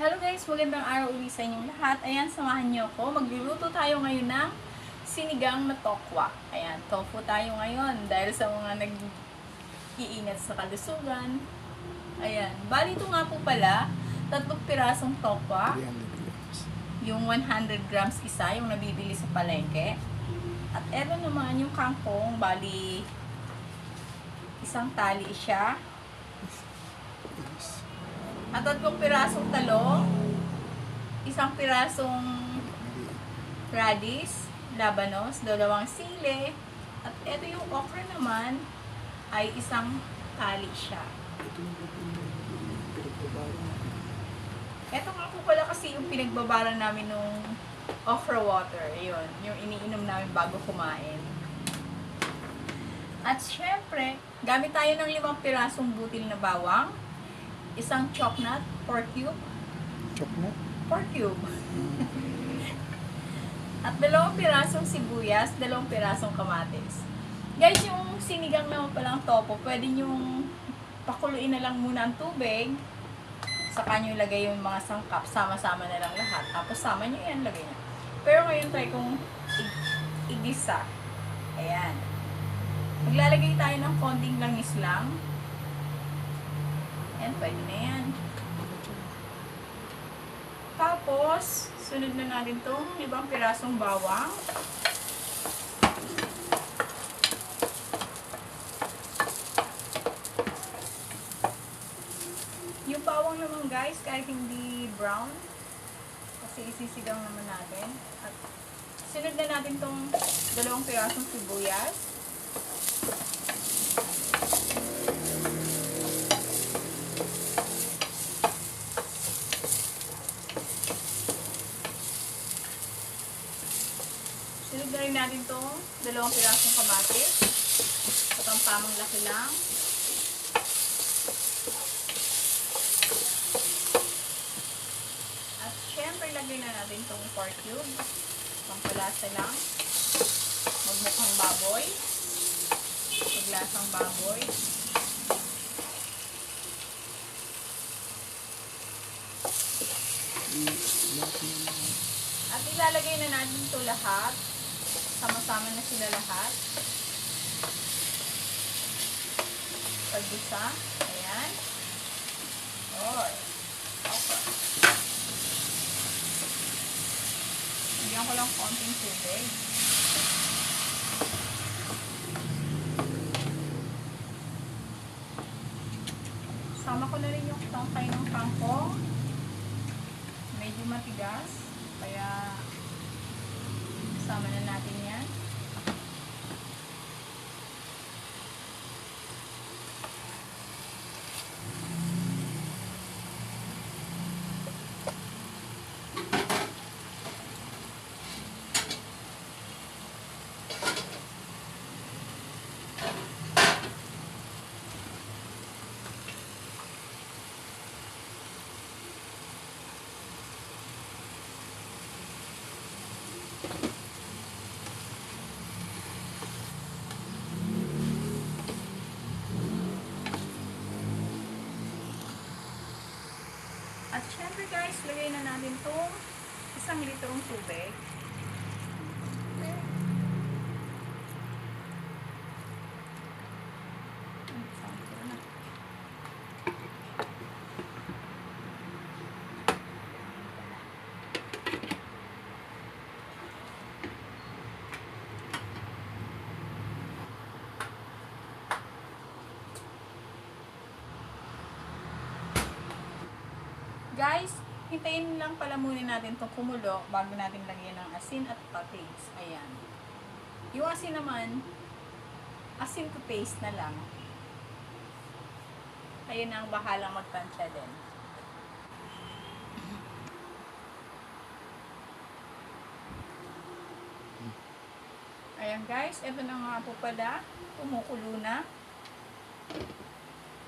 Hello guys, magandang araw ulit sa inyong lahat. Ayan, samahan niyo ako. Magluluto tayo ngayon ng sinigang na tokwa. Ayan, tofu tayo ngayon dahil sa mga nag-iingat sa kalusugan. Ayan, bali ito nga po pala, 3 pirasong tokwa. 300 grams. Yung 100 grams isa, yung nabibili sa palengke. At eto naman yung kangkong, bali isang tali siya. At 3 pirasong talong, 1 pirasong radish, labanos, 2 sili, at ito yung okra naman ay 1 tali siya. Ito nga po pala kasi yung pinagbabaran namin nung okra water. Yun, yung iniinom namin bago kumain. At syempre, gamit tayo ng 5 pirasong butil na bawang, 1 chopped nut, 4 cube, Chocolate? 4 cube. At 2 pirasong sibuyas, 2 pirasong kamatis. Guys, yung sinigang naman palang topo, pwede nyong pakuluin na lang muna ang tubig. Saka nyo ilagay yung mga sangkap, sama-sama na lang lahat. Tapos sama nyo yan, lagay nyo. Pero ngayon try kong igisa. Ayan. Maglalagay tayo ng konting langis lang. Ayan, pwede na yan. Tapos, sunod na natin itong 5 pirasong bawang. Yung bawang naman guys, kahit hindi brown, kasi isisigang naman natin. At sunod na natin itong 2 pirasong sibuyas. Sunod na rin natin itong 2 pirasong kamatis. At ang tamang laki lang. At syempre, lagay na natin itong 4 cube. Pampalasa lang. Magmukhang baboy. Maglasang baboy. At ilalagay na natin ito lahat. Sama-sama na sila lahat. Paggisa. Ayan. Okay. Bigyan ko lang konting tubig. Sama ko na rin yung tangkay ng kangkong. Medyo matigas. Kaya sama na natin yan. At syempre guys, lagay na natin itong 1 litrong tubig. Okay. Guys, hintayin lang pala muna natin itong kumulo bago natin lagyan ng asin at patis. Ayan. Yung asin naman, asin to taste na lang. Ayun na ang bahalang magtansya din. Ayan guys, ito na nga po pala. Kumukulo na.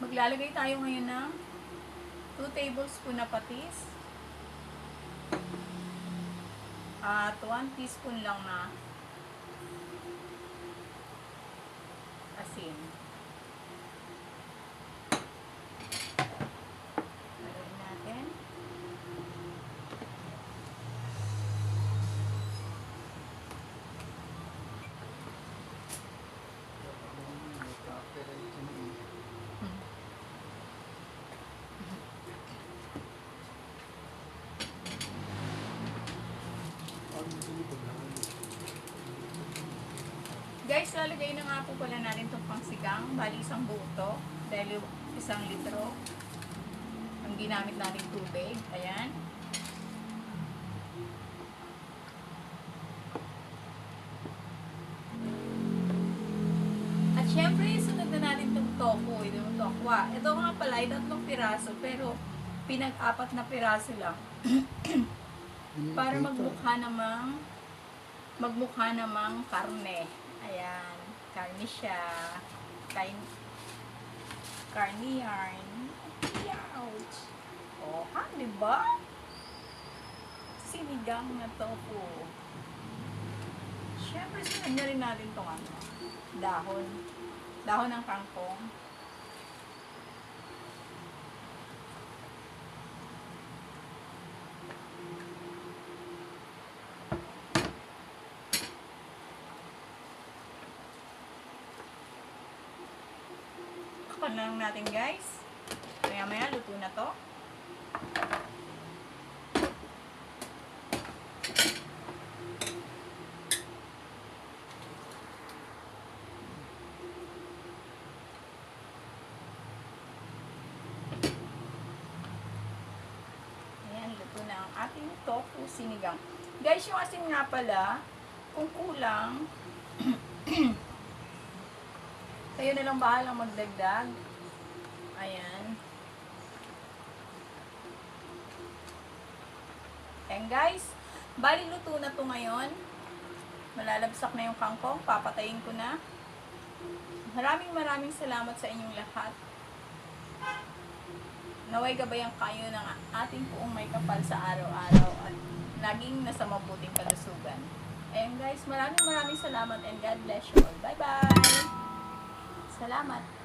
Maglalagay tayo ngayon ng 2 tablespoon na patis. At 1 teaspoon lang na asin. Lagyan natin. lalagay na nga po pala natin itong pangsigang. Bali, isang buo to. Dahil 1 litro ang ginamit natin tubig. Ayan. At syempre, sunod na natin itong tofu, itong tokwa. Ito nga pala ay 3 piraso, pero pinag-4 na piraso lang. Para magmukha namang karne. Ayan, karne siya. Karne yarn. Ouch! O, diba? Sinigang na tofu. Syempre, sunod na rin natin itong dahon. Dahon ng kangkong. Kapan na lang natin, guys. Maya-maya, luto na to. Ayan, luto na ang ating tofu sinigang. Guys, yung asin nga pala, kung kulang, kayo na lang bahalang magdagdag. Ayan. Ayan guys, bali luto na to ngayon. Malalabsak na yung kangkong, papatayin ko na. Maraming salamat sa inyong lahat. Naway gabayan kayo ng ating puong may kapal sa araw-araw at laging nasa mabuting kalusugan. Ayan guys, maraming salamat and God bless you all. Bye-bye! Salamat!